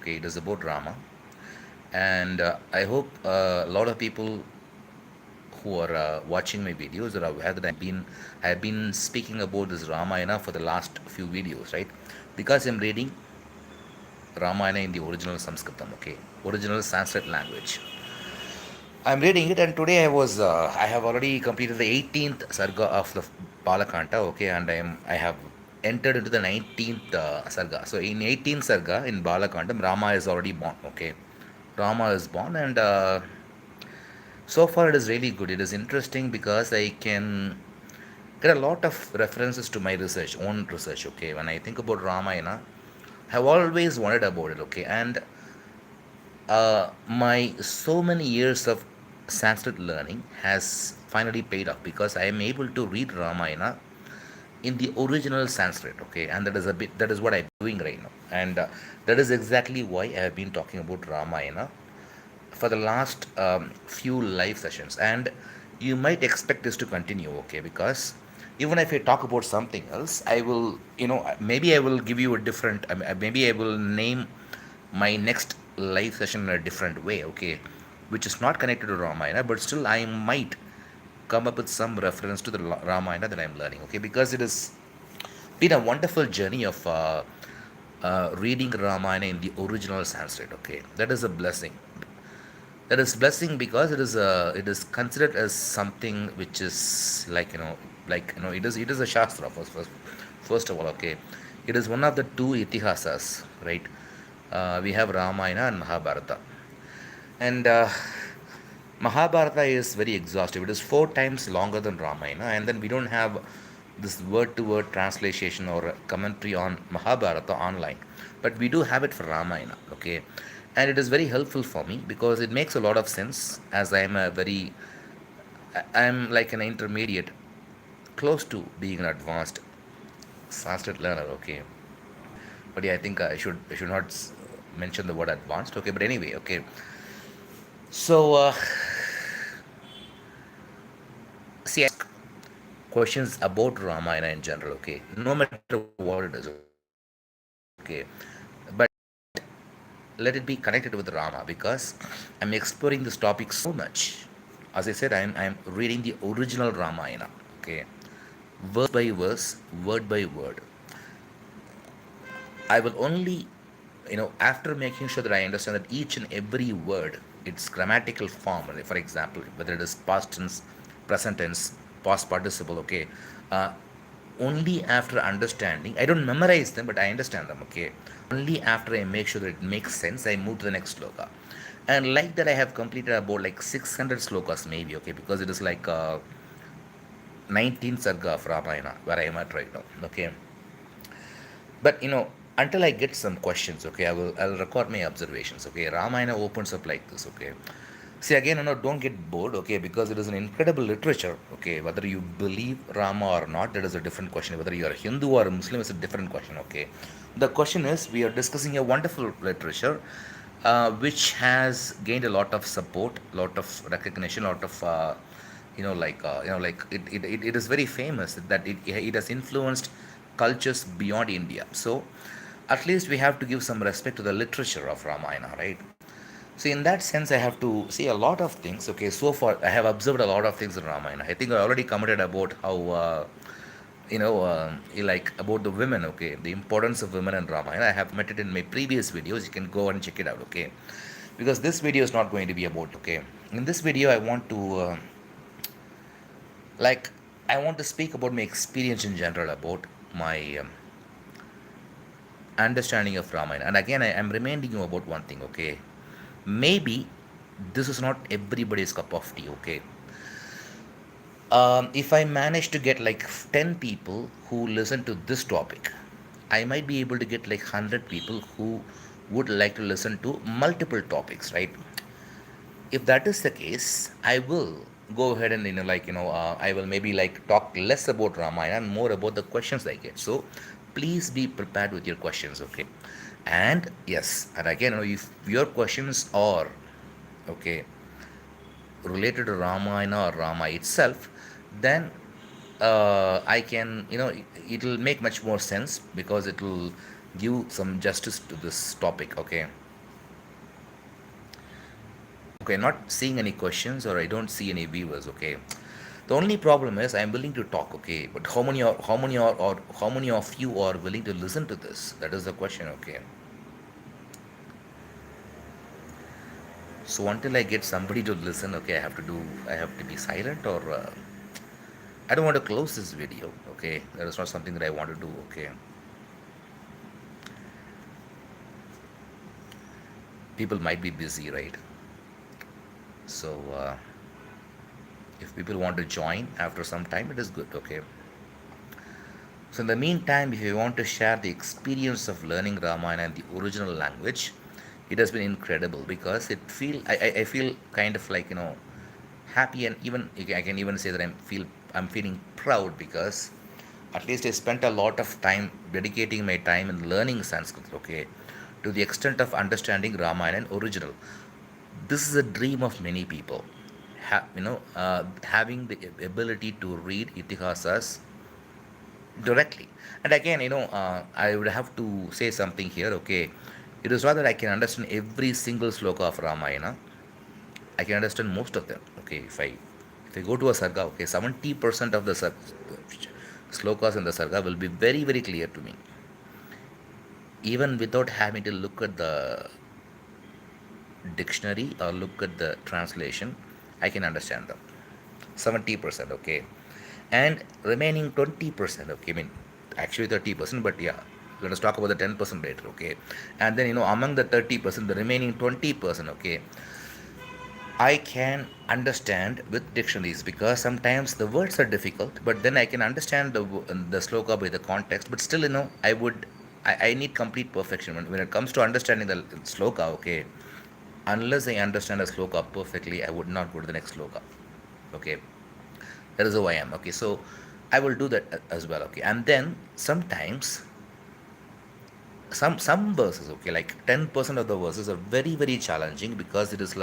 okay? It is about Rama. And I hope a lot of people who are watching my videos are aware that I've been speaking about this Ramayana for the last few videos, right? Because I'm reading Ramayana in the original Sanskritam, okay, original Sanskrit language. I'm reading it, and today I have already completed the 18th sarga of the Balakanta, okay, and I have entered into the 19th sarga. So in 18th sarga in Balakandam, Rama is already born, okay. Rama is born, and so far it is really good. It is interesting because I can get a lot of references to my research, own research, okay. When I think about Ramayana, I have always wondered about it, okay, and my so many years of Sanskrit learning has finally paid off because I am able to read Ramayana in the original Sanskrit, okay, and that is what I'm doing right now, and that is exactly why I have been talking about Ramayana for the last few live sessions, and you might expect this to continue, okay, because even if I talk about something else, I will, maybe I will give you a different, maybe I will name my next live session in a different way, okay, which is not connected to Ramayana, but still I might come up with some reference to the Ramayana that I'm learning, okay, because it has been a wonderful journey of reading Ramayana in the original Sanskrit, okay, that is a blessing. That is blessing because it is considered as something which is it is a shastra first of all, okay. It is one of the two itihasas, right? We have Ramayana and Mahabharata, and Mahabharata is very exhaustive. It is four times longer than Ramayana, and then we don't have this word to word translation or commentary on Mahabharata online, but we do have it for Ramayana, okay? And it is very helpful for me because it makes a lot of sense as I'm like an intermediate, close to being an advanced Sanskrit learner, okay? But yeah, I think I should not mention the word advanced, okay? But anyway, okay. So, see, I ask questions about Ramayana in general, okay? No matter what it is, okay? But let it be connected with Rama because I'm exploring this topic so much. As I said, I'm reading the original Ramayana, okay? Verse by verse, word by word. I will only, after making sure that I understand that each and every word, its grammatical form, for example, whether it is past tense, present tense, past participle, okay. Uh, Only after understanding, I don't memorize them, but I understand them, okay. Only after I make sure that it makes sense, I move to the next sloka. And like that, I have completed about like 600 slokas, maybe, okay, because it is like 19th sarga of Ramayana, where I am at right now, okay. But until I get some questions, okay, I'll record my observations. Okay, Ramayana opens up like this. Okay, see again, don't get bored. Okay, because it is an incredible literature. Okay, whether you believe Rama or not, that is a different question. Whether you are Hindu or a Muslim is a different question. Okay, the question is we are discussing a wonderful literature. Which has gained a lot of support, lot of recognition, lot of it is very famous that it has influenced cultures beyond India. So at least we have to give some respect to the literature of Ramayana, right? So in that sense, I have to see a lot of things. Okay, so far I have observed a lot of things in Ramayana. I think I already commented about how like about the women. Okay, the importance of women in Ramayana. I have met it in my previous videos. You can go and check it out. Okay, because this video is not going to be about. Okay, in this video I want to like I want to speak about my experience in general about my understanding of Ramayana. And again, I am reminding you about one thing, okay? Maybe this is not everybody's cup of tea, okay? If I manage to get like 10 people who listen to this topic, I might be able to get like 100 people who would like to listen to multiple topics, right? If that is the case, I will go ahead and I will maybe like talk less about Ramayana and more about the questions I get. So please be prepared with your questions, okay? And yes, and again, if your questions are okay related to Ramayana or Rama itself, then I can, it will make much more sense because it will give some justice to this topic, okay? Okay, not seeing any questions or I don't see any viewers. Okay, the only problem is I'm willing to talk. Okay, but how many of you are willing to listen to this? That is the question. Okay, so until I get somebody to listen, okay, I have to be silent, or I don't want to close this video. Okay, that is not something that I want to do. Okay, people might be busy, right? So if people want to join after some time, it is good. Okay. So in the meantime, if you want to share the experience of learning Ramayana in the original language, it has been incredible because I feel kind of like happy, and even I can even say that I'm feeling proud because at least I spent a lot of time dedicating my time in learning Sanskrit. Okay, to the extent of understanding Ramayana in original. This is a dream of many people. Having the ability to read itihasas directly. And again, I would have to say something here. Okay, it is not that I can understand every single sloka of Ramayana. I can understand most of them. Okay, if I go to a sarga, okay, 70% of the slokas in the sarga will be very very clear to me, even without having to look at the dictionary or look at the translation. I can understand them. 70%, okay, and remaining 20%, okay, I mean actually 30%, but yeah, let us talk about the 10% later. Okay, and then among the 30%, the remaining 20%, okay, I can understand with dictionaries because sometimes the words are difficult, but then I can understand the sloka by the context. But still, I need complete perfection when it comes to understanding the sloka. Okay, unless I understand a sloka perfectly, I would not go to the next sloka. Okay, that is who I am. Okay, so I will do that as well. Okay, and then sometimes some verses, okay, like 10% of the verses are very very challenging because it is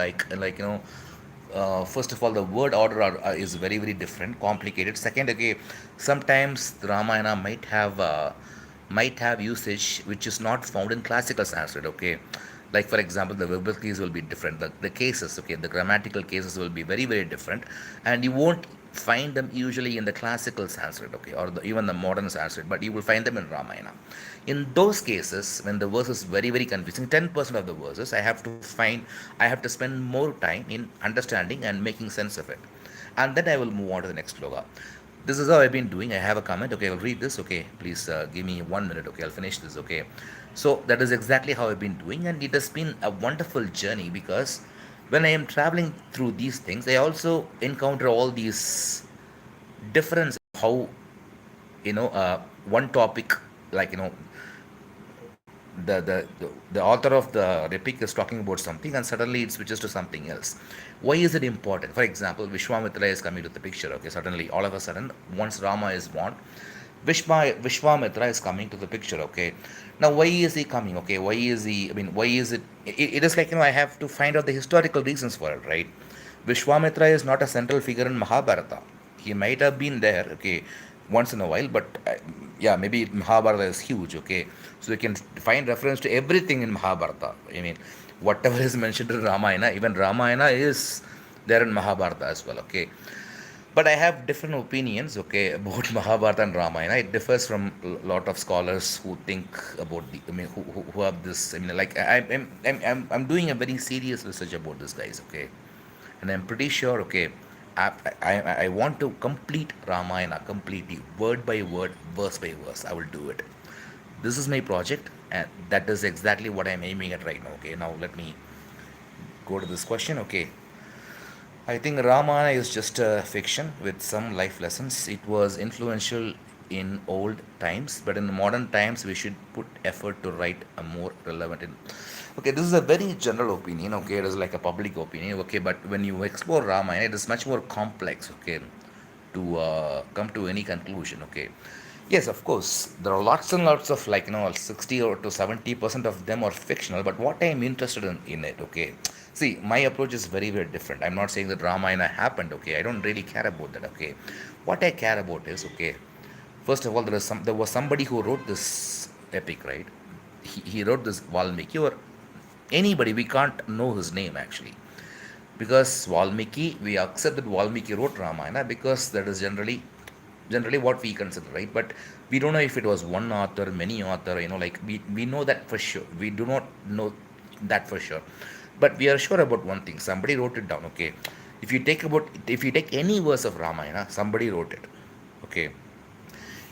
first of all, the word order is very very different, complicated. Second, okay, sometimes the Ramayana might have usage which is not found in classical Sanskrit. Okay, like for example, the verbal keys will be different, the cases, okay, the grammatical cases will be very very different, and you won't find them usually in the classical Sanskrit, okay, or even the modern Sanskrit, but you will find them in Ramayana. In those cases, when the verse is very very confusing, 10% of the verses, I have to spend more time in understanding and making sense of it, and then I will move on to the next sloka. This is how I've been doing. I have a comment. Okay, I'll read this. Okay, please give me 1 minute. Okay, I'll finish this. Okay, so that is exactly how I've been doing, and it has been a wonderful journey because when I am traveling through these things, I also encounter all these difference. How one topic, like the author of the Repic is talking about something and suddenly it switches to something else. Why is it important? For example, Vishwamitra is coming to the picture. Okay, suddenly, all of a sudden, once Rama is born, Vishwamitra is coming to the picture. Okay, now why is he coming? Okay, why is he? I mean, why is it is like I have to find out the historical reasons for it, right? Vishwamitra is not a central figure in Mahabharata. He might have been there, okay, once in a while, but yeah, maybe Mahabharata is huge, okay. So you can find reference to everything in Mahabharata. I mean, whatever is mentioned in Ramayana, even Ramayana is there in Mahabharata as well, okay. But I have different opinions, okay, about Mahabharata and Ramayana. It differs from a lot of scholars who think about the, I mean, who have this. I mean, like I'm doing a very serious research about this, guys, okay, and I'm pretty sure, okay, I want to complete Ramayana completely, word by word, verse by verse. I will do it. This is my project, and that is exactly what I'm aiming at right now. Okay, now let me go to this question. Okay, I think Ramayana is just a fiction with some life lessons. It was influential in old times, but in modern times, we should put effort to write a more relevant. Okay, this is a very general opinion. Okay, it is like a public opinion. Okay, but when you explore Ramayana, it is much more complex. Okay, to come to any conclusion. Okay, yes, of course, there are lots and lots of 60 or to 70% of them are fictional. But what I am interested in it. Okay, see, my approach is very very different. I'm not saying that Ramayana happened. Okay, I don't really care about that. Okay, what I care about is, okay, first of all, there was somebody who wrote this epic, right? He wrote this Valmiki, or anybody, we can't know his name actually. because Valmiki, we accept that Valmiki wrote Ramayana because that is generally what we consider, right? But we don't know if it was one author, many author, like we know that for sure. We do not know that for sure. But we are sure about one thing. Somebody wrote it down, okay? If you take any verse of Ramayana, somebody wrote it. Okay.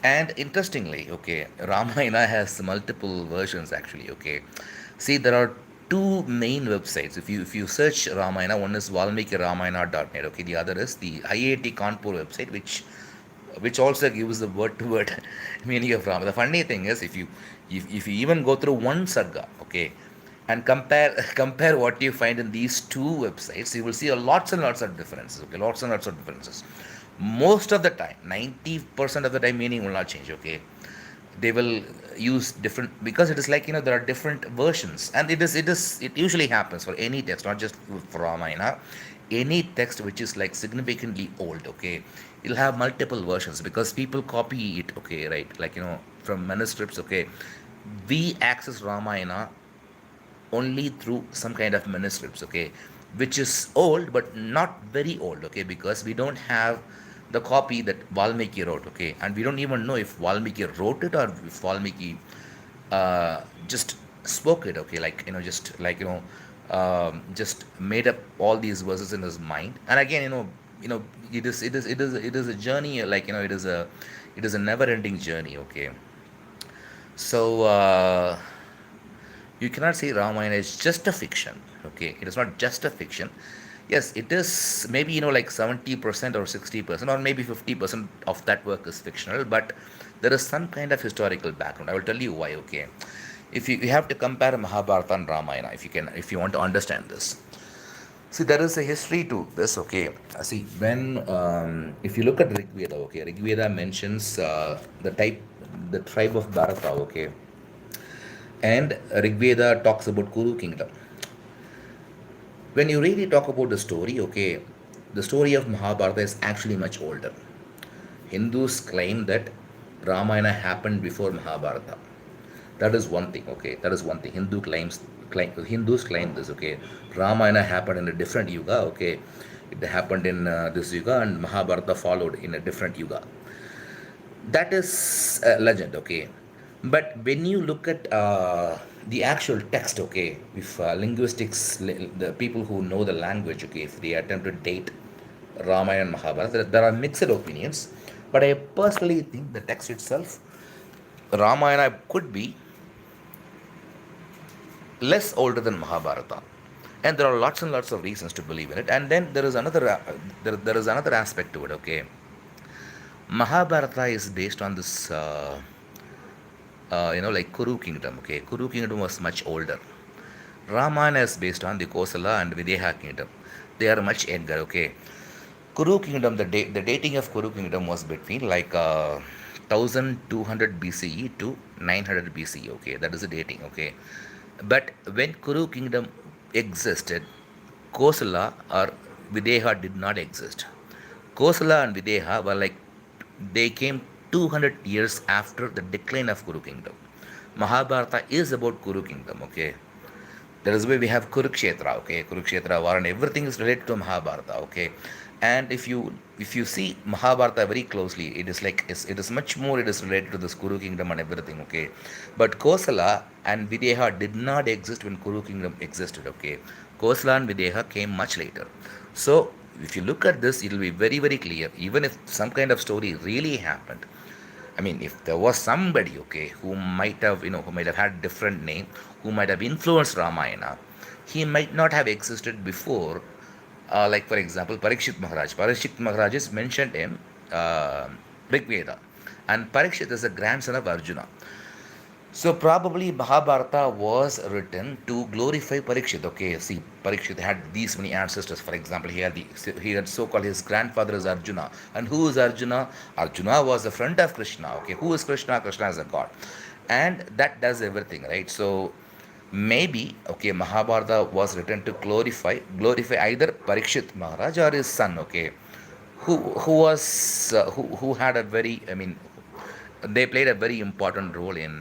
And interestingly, okay, Ramayana has multiple versions actually. Okay, see, there are two main websites. If you search Ramayana, one is Valmiki Ramayana.net. Okay, the other is the IIT Kanpur website, which also gives the word to word meaning of Ramayana. The funny thing is, if you even go through one sarga, okay, and compare compare what you find in these two websites, you will see a lots and lots of differences. Okay, lots and lots of differences. Most of the time, 90% of the time, meaning will not change. Okay, they will use different, because it is like, there are different versions, and it usually happens for any text, not just for Ramayana. Any text which is like significantly old, okay, it'll have multiple versions because people copy it, okay, right, like, from manuscripts, okay. We access Ramayana only through some kind of manuscripts, okay, which is old but not very old, okay, because we don't have the copy that Valmiki wrote, okay, and we don't even know if Valmiki wrote it or if Valmiki just spoke it, okay, like, just like, just made up all these verses in his mind. And again, it is a journey, like, it is a never ending journey, okay. So you cannot say Ramayana is just a fiction. Okay, it is not just a fiction. Yes, it is maybe, like 70% or 60% or maybe 50% of that work is fictional, but there is some kind of historical background. I will tell you why. Okay, if you have to compare Mahabharata and Ramayana, if you want to understand this. See, there is a history to this. Okay, see, when if you look at Rig Veda, okay, Rig Veda mentions the tribe of Bharata. Okay, and Rigveda talks about Kuru kingdom. When you really talk about the story, okay, the story of Mahabharata is actually much older. Hindus claim that Ramayana happened before Mahabharata. That is one thing, okay. That is one thing. Hindus claim this, okay. Ramayana happened in a different yuga, okay. It happened in this yuga, and Mahabharata followed in a different yuga. That is a legend, okay. But when you look at the actual text, okay, if the people who know the language, okay, if they attempt to date Ramayana and Mahabharata, there are mixed opinions. But I personally think the text itself, Ramayana could be less older than Mahabharata, and there are lots and lots of reasons to believe in it. And then there is another aspect to it, okay. Mahabharata is based on this, like Kuru kingdom. Okay, Kuru kingdom was much older. Ramayana is based on the Kosala and Videha kingdom. They are much younger. Okay, Kuru kingdom. The dating of Kuru kingdom was between like 1200 BCE to 900 BCE. Okay, that is the dating. Okay, but when Kuru kingdom existed, Kosala or Videha did not exist. Kosala and Videha were like, they came 200 years after the decline of Kuru kingdom. Mahabharata is about Kuru kingdom, okay. That is why we have Kurukshetra, okay. Kurukshetra war and everything is related to Mahabharata, okay. And if you see Mahabharata very closely, it is much more, it is related to this Kuru kingdom and everything, okay. But Kosala and Videha did not exist when Kuru kingdom existed, okay. Kosala and Videha came much later. So if you look at this, it will be very very clear. Even if some kind of story really happened, I mean, if there was somebody, okay, who might have had different name, who might have influenced Ramayana, he might not have existed before. Like for example, Parikshit Maharaj. Parikshit Maharaj is mentioned in Rig Veda, and Parikshit is the grandson of Arjuna. So probably Mahabharata was written to glorify Parikshit. Okay, see, Parikshit had these many ancestors. For example, he had so-called his grandfather is Arjuna. And who is Arjuna? Arjuna was a friend of Krishna. Okay, who is Krishna? Krishna is a god, and that does everything, right? So maybe, okay, Mahabharata was written to glorify either Parikshit Maharaj or his son. Okay, who had a very, I mean, they played a very important role in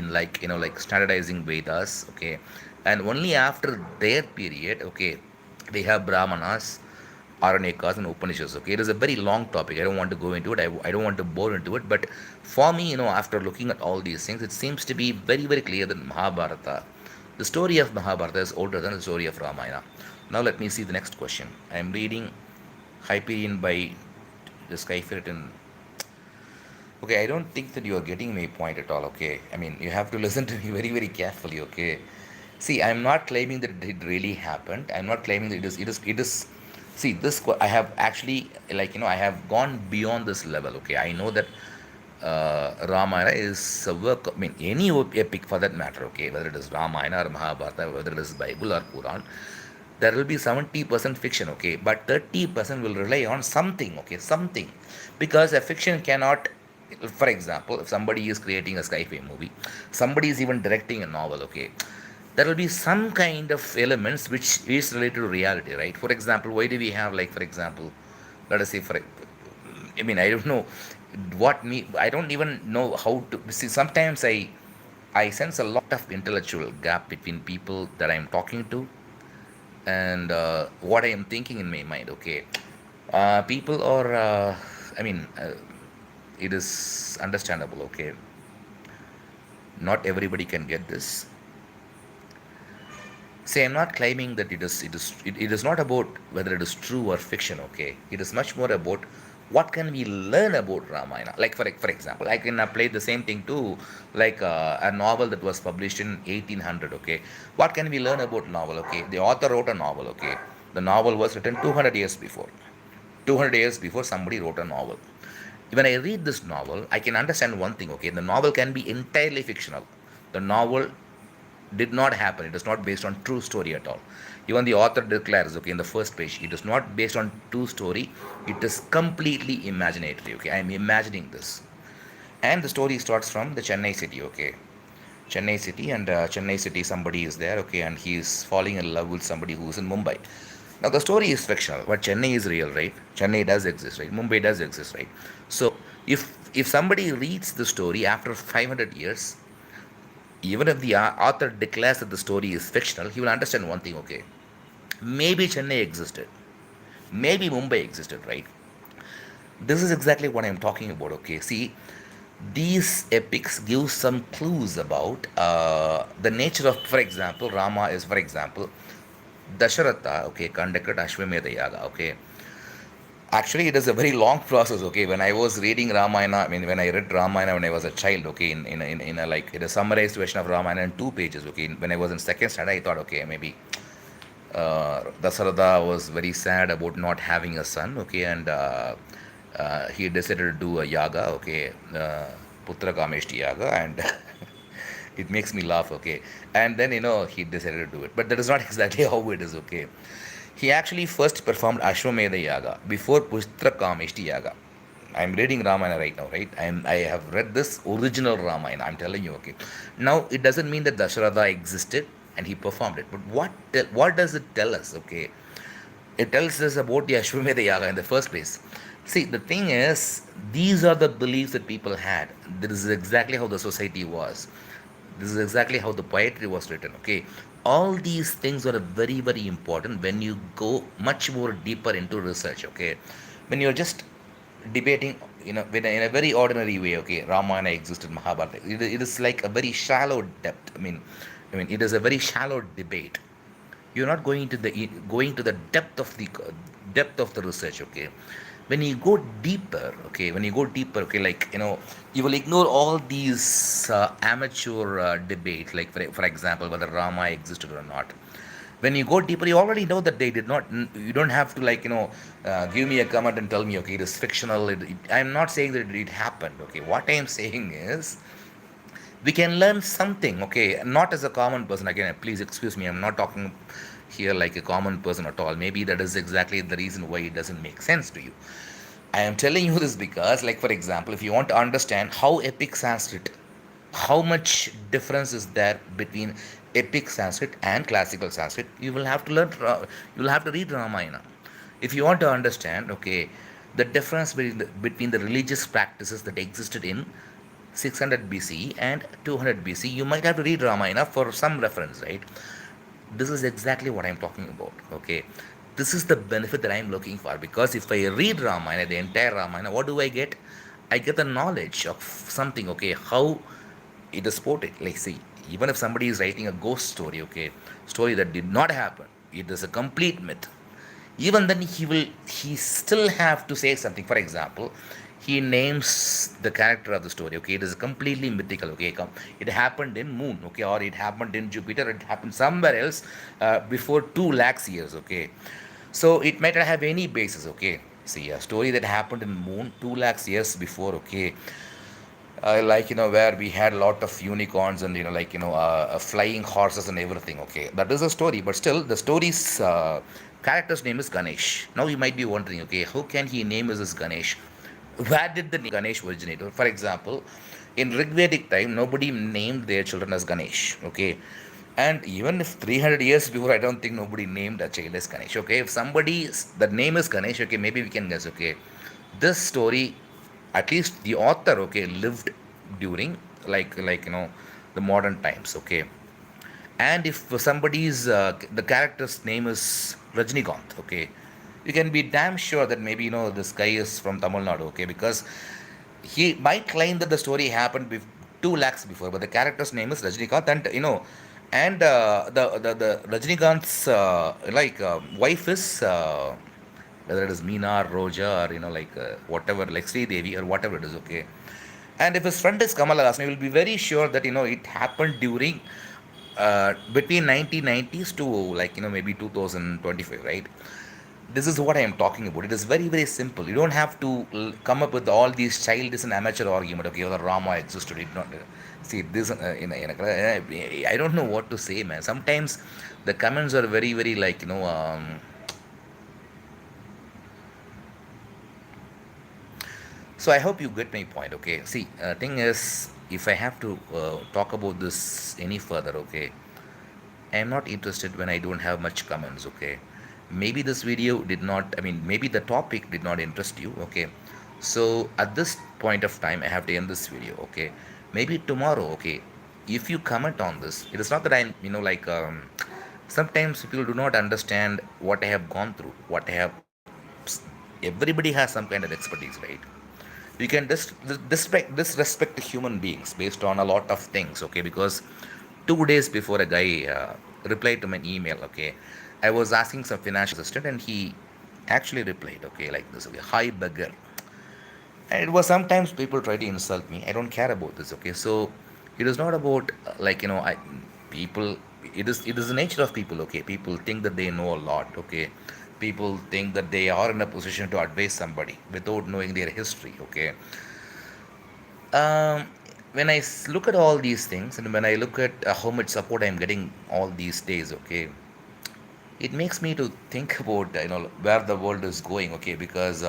like, like standardizing Vedas, okay. And only after their period, okay, They have Brahmanas, Aranyakas, and Upanishads. Okay, it is a very long topic. I don't want to go into it. I don't want to bore into it. But for me, after looking at all these things, it seems to be very, very clear that Mahabharata, the story of Mahabharata is older than the story of Ramayana. Now let me see the next question. I am reading Hyperion by the Skyfit in. Okay, I don't think that you are getting my point at all. Okay, I mean, you have to listen to me very, very carefully. Okay, see, I'm not claiming that it really happened. I'm not claiming that it is. It is. It is. See, I have actually, I have gone beyond this level. Okay, I know that Ramayana is a work. I mean, any epic for that matter. Okay, whether it is Ramayana or Mahabharata, whether it is Bible or Quran, there will be 70% fiction. Okay, but 30% will rely on something. Okay, something, because a fiction cannot. For example, if somebody is creating a sci-fi movie, somebody is even directing a novel. Okay, there will be some kind of elements which is related to reality, right? For example, why do we have, like, for example, let us say, I mean, I don't know I don't even know how to see. Sometimes I sense a lot of intellectual gap between people that I'm talking to and what I am thinking in my mind. Okay, people are, I mean, it is understandable. Okay, not everybody can get this. See, I'm not claiming that it is not about whether it is true or fiction. Okay, it is much more about what can we learn about Ramayana. Like, for example, I can apply the same thing to, like, a novel that was published in 1800. Okay, what can we learn about novel? Okay, the author wrote a novel. Okay, the novel was written 200 years before. 200 years before somebody wrote a novel. When I read this novel, I can understand one thing. Okay, the novel can be entirely fictional. The novel did not happen. It is not based on true story at all. Even the author declares, okay, in the first page, it is not based on true story. It is completely imaginatory. Okay, I am imagining this, and the story starts from the Chennai city. Okay, Chennai city, and Chennai city, somebody is there. Okay, and he is falling in love with somebody who is in Mumbai. Now the story is fictional, but Chennai is real, right? Chennai does exist, right? Mumbai does exist, right? So if somebody reads the story after 500 years, even if the author declares that the story is fictional, he will understand one thing. Okay, maybe Chennai existed, maybe Mumbai existed, right? This is exactly what I'm talking about. Okay, see, these epics give some clues about the nature of, for example, Rama is, for example, Dasharatha, okay, conducted Ashwamedha Yaga. Okay, actually, it is a very long process. Okay, when I was reading Ramayana, I mean, when I read Ramayana when I was a child, okay, in a, like, in a summarized version of Ramayana in 2 pages. Okay, when I was in second standard, I thought, okay, maybe Dasarada was very sad about not having a son. Okay, and he decided to do a yaga. Okay, Putra Kameshti yaga, and it makes me laugh. Okay, and then he decided to do it, but that is not exactly how it is. Okay, he actually first performed Ashwamedha Yaga before Pushtra Kameshti Yaga. I'm reading Ramayana right now, right? I have read this original Ramayana. I'm telling you, okay. Now it doesn't mean that Dasharatha existed and he performed it, but what does it tell us? Okay, it tells us about the Ashwamedha Yaga in the first place. See, the thing is, these are the beliefs that people had. This is exactly how the society was. This is exactly how the poetry was written. Okay, all these things are very, very important when you go much more deeper into research. Okay, when you're just debating, in a very ordinary way. Okay, Ramayana existed, Mahabharata. It is like a very shallow depth. I mean, it is a very shallow debate. You're not going to the depth of the research. Okay, when you go deeper, okay, like, you will ignore all these amateur debates, like, for example, whether Rama existed or not. When you go deeper, you already know that they did not. You don't have to, like, give me a comment and tell me, okay, it is fictional. I'm not saying that it happened. Okay, what I am saying is we can learn something. Okay, not as a common person. Again, please excuse me, I'm not talking here like a common person at all. Maybe that is exactly the reason why it doesn't make sense to you. I am telling you this because, like, for example, if you want to understand how epic Sanskrit, how much difference is there between epic Sanskrit and classical Sanskrit, you will have to read Ramayana. If you want to understand, okay, the difference between the religious practices that existed in 600 BC and 200 BC, you might have to read Ramayana for some reference, right? This is exactly what I'm talking about. Okay, This is the benefit that I'm looking for, because if I read Ramayana, the entire Ramayana, what do I get? I get the knowledge of something, okay, how it is portrayed. Like, see, even if somebody is writing a ghost story, okay, story that did not happen, it is a complete myth. Even then, he still have to say something. For example, he names the character of the story. Okay, it is completely mythical. Okay, it happened in Moon. Okay, or it happened in Jupiter. It happened somewhere else before 2 lakhs years. Okay, so it might not have any basis. Okay, see, a story that happened in Moon 2 lakhs years before. Okay, like, where we had a lot of unicorns and, like, flying horses and everything. Okay, that is a story, but still the story's character's name is Ganesh. Now you might be wondering, okay, how can he name is this Ganesh? Where did the name Ganesh originate? For example, in Rigvedic time, nobody named their children as Ganesh. Okay, and even if 300 years before, I don't think nobody named a child as Ganesh. Okay, if somebody the name is Ganesh, okay, maybe we can guess. Okay, this story, at least the author, okay, lived during, like, the modern times. Okay, and if somebody's the character's name is Rajnikant, okay, you can be damn sure that maybe, this guy is from Tamil Nadu. Okay, because he might claim that the story happened 2 lakhs before, but the character's name is Rajnikant, and, and the Rajnikant's wife is, whether it is Meena or Roja, or, like, whatever, like Sri Devi or whatever it is. Okay, and if his friend is Kamal Haasan, you will be very sure that, it happened during, between 1990s to, like, maybe 2025, right? This is what I am talking about. It is very, very simple. You don't have to come up with all these childish and amateur argument. Okay, whether Rama existed, it not. See this. I don't know what to say, man. Sometimes the comments are very, very, like, so I hope you get my point. Okay. See, thing is, if I have to talk about this any further, okay, I am not interested when I don't have much comments. Okay, maybe this video did not. I mean, maybe the topic did not interest you. Okay, so at this point of time, I have to end this video. Okay, maybe tomorrow. Okay, if you comment on this, it is not that I'm, like, sometimes people do not understand what I have gone through, what I have. Everybody has some kind of expertise, right? You can disrespect human beings based on a lot of things. Okay, because 2 days before, a guy replied to my email. Okay, I was asking some financial assistant, and he actually replied, okay, like this. Okay, hi beggar. And it was, sometimes people try to insult me. I don't care about this. Okay, so it is not about, like, I people. It is the nature of people. Okay, people think that they know a lot. Okay, people think that they are in a position to advise somebody without knowing their history. Okay, um, when I look at all these things, and when I look at how much support I'm getting all these days, okay, it makes me to think about, where the world is going. Okay, because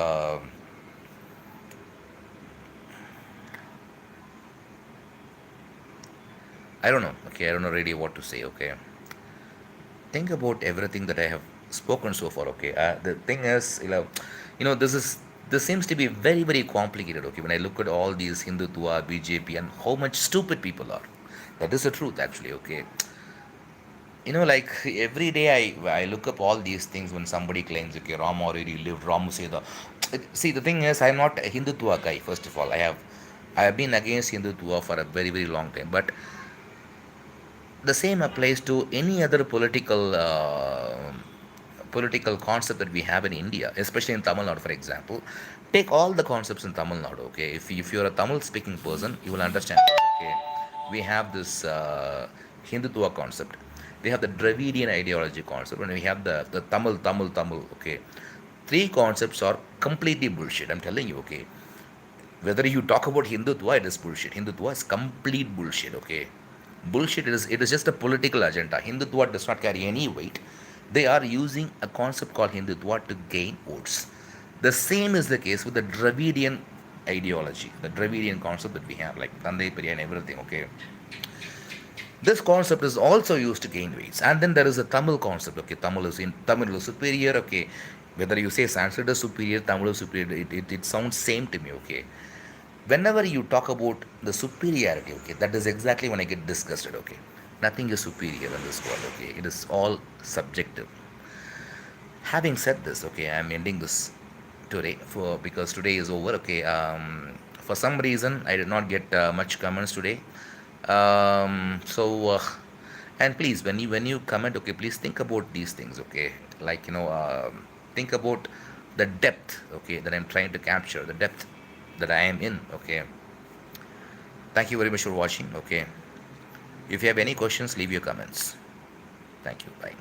I don't know. Okay, I don't know really what to say. Okay, think about everything that I have spoken so far. Okay, the thing is, this seems to be very, very complicated. Okay, when I look at all these Hindutva, BJP, and how much stupid people are, that is the truth, actually. Okay, like, every day I look up all these things when somebody claims, okay, Rama already lived, Ramu say the. See, the thing is, I'm not a Hindutva guy. First of all, I have been against Hindutva for a very, very long time, but the same applies to any other political concept that we have in India, especially in Tamil Nadu, for example. Take all the concepts in Tamil Nadu. Okay, if you're a Tamil speaking person, you will understand. Okay, we have this Hindutva concept. We have the Dravidian ideology concept, and we have the Tamil. Okay, three concepts are completely bullshit. I'm telling you. Okay, whether you talk about Hindutva, it is bullshit. Hindutva is complete bullshit. Okay, bullshit. It is just a political agenda. Hindutva does not carry any weight. They are using a concept called Hindutva to gain votes. The same is the case with the Dravidian ideology, the Dravidian concept that we have, like Tandai Periya and everything. Okay, this concept is also used to gain weights. And then there is a Tamil concept. Okay, Tamil is superior. Okay, whether you say Sanskrit is superior, Tamil is superior, it sounds same to me. Okay, whenever you talk about the superiority, okay, that is exactly when I get disgusted. Okay, nothing is superior in this world. Okay, it is all subjective. Having said this, okay, I'm ending this today for because today is over. Okay, for some reason I did not get much comments today. So and please, when you comment, okay, please think about these things. Okay, like think about the depth. Okay, that I'm trying to capture, the depth that I am in. Okay, thank you very much for watching. Okay, if you have any questions, leave your comments. Thank you. Bye.